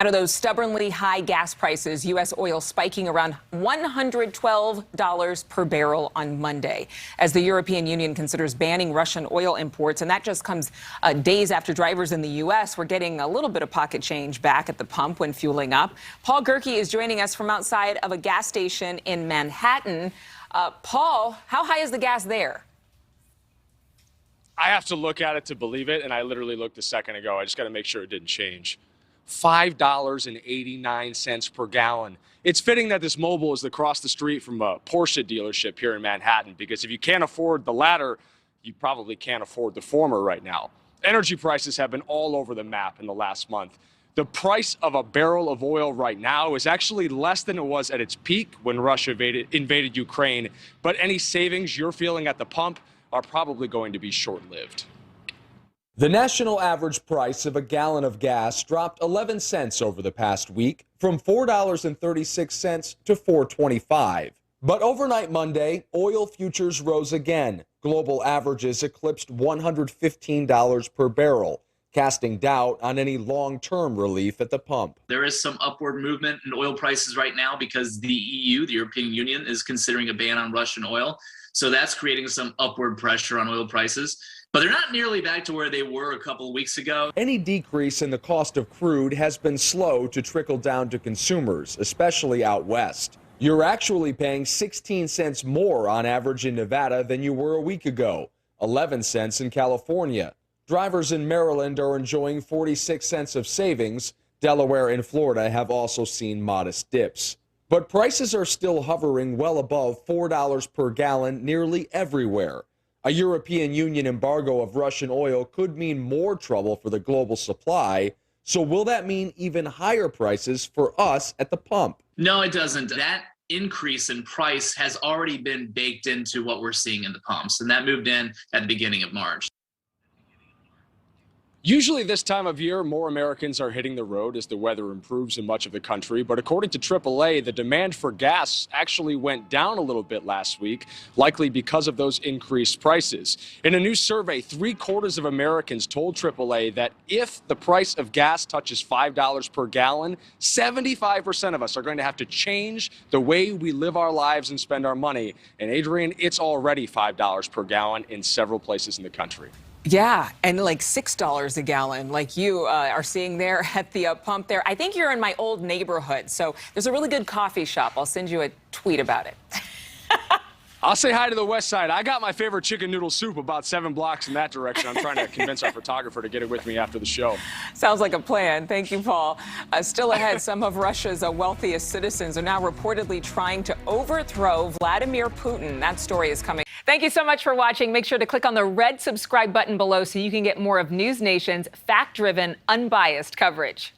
Out of those stubbornly high gas prices, U.S. oil spiking around $112 per barrel on Monday as the European Union considers banning Russian oil imports. And that just comes days after drivers in the U.S. were getting a little bit of pocket change back at the pump when fueling up. Paul Gerke is joining us from outside of a gas station in Manhattan. Paul, how high is the gas there? I have to look at it to believe it, and I literally looked a second ago. I just got to make sure it didn't change. $5.89 per gallon. It's fitting that this mobile is across the street from a Porsche dealership here in Manhattan, because if you can't afford the latter, you probably can't afford the former right now. Energy prices have been all over the map in the last month. The price of a barrel of oil right now is actually less than it was at its peak when Russia invaded Ukraine, but any savings you're feeling at the pump are probably going to be short-lived. The national average price of a gallon of gas dropped 11 cents over the past week, from $4.36 to $4.25. But overnight Monday, oil futures rose again. Global averages eclipsed $115 per barrel, casting doubt on any long-term relief at the pump. There is some upward movement in oil prices right now because the EU, the European Union, is considering a ban on Russian oil. So that's creating some upward pressure on oil prices. But they're not nearly back to where they were a couple of weeks ago. Any decrease in the cost of crude has been slow to trickle down to consumers, especially out west. You're actually paying 16 cents more on average in Nevada than you were a week ago, 11 cents in California. Drivers in Maryland are enjoying 46 cents of savings. Delaware and Florida have also seen modest dips. But prices are still hovering well above $4 per gallon nearly everywhere. A European Union embargo of Russian oil could mean more trouble for the global supply. So will that mean even higher prices for us at the pump? No, it doesn't. That increase in price has already been baked into what we're seeing in the pumps, and that moved in at the beginning of March. Usually this time of year, more Americans are hitting the road as the weather improves in much of the country. But according to AAA, the demand for gas actually went down a little bit last week, likely because of those increased prices. In a new survey, 3/4 of Americans told AAA that if the price of gas touches $5 per gallon, 75% of us are going to have to change the way we live our lives and spend our money. And Adrian, it's already $5 per gallon in several places in the country. Yeah, and like $6 a gallon, like you are seeing there at the pump there. I think you're in my old neighborhood, so there's a really good coffee shop. I'll send you a tweet about it. I'll say hi to the west side. I got my favorite chicken noodle soup about 7 blocks in that direction. I'm trying to convince our photographer to get it with me after the show. Sounds like a plan. Thank you, Paul. Still ahead, some of Russia's wealthiest citizens are now reportedly trying to overthrow Vladimir Putin. That story is coming. Thank you so much for watching. Make sure to click on the red subscribe button below so you can get more of NewsNation's fact-driven, unbiased coverage.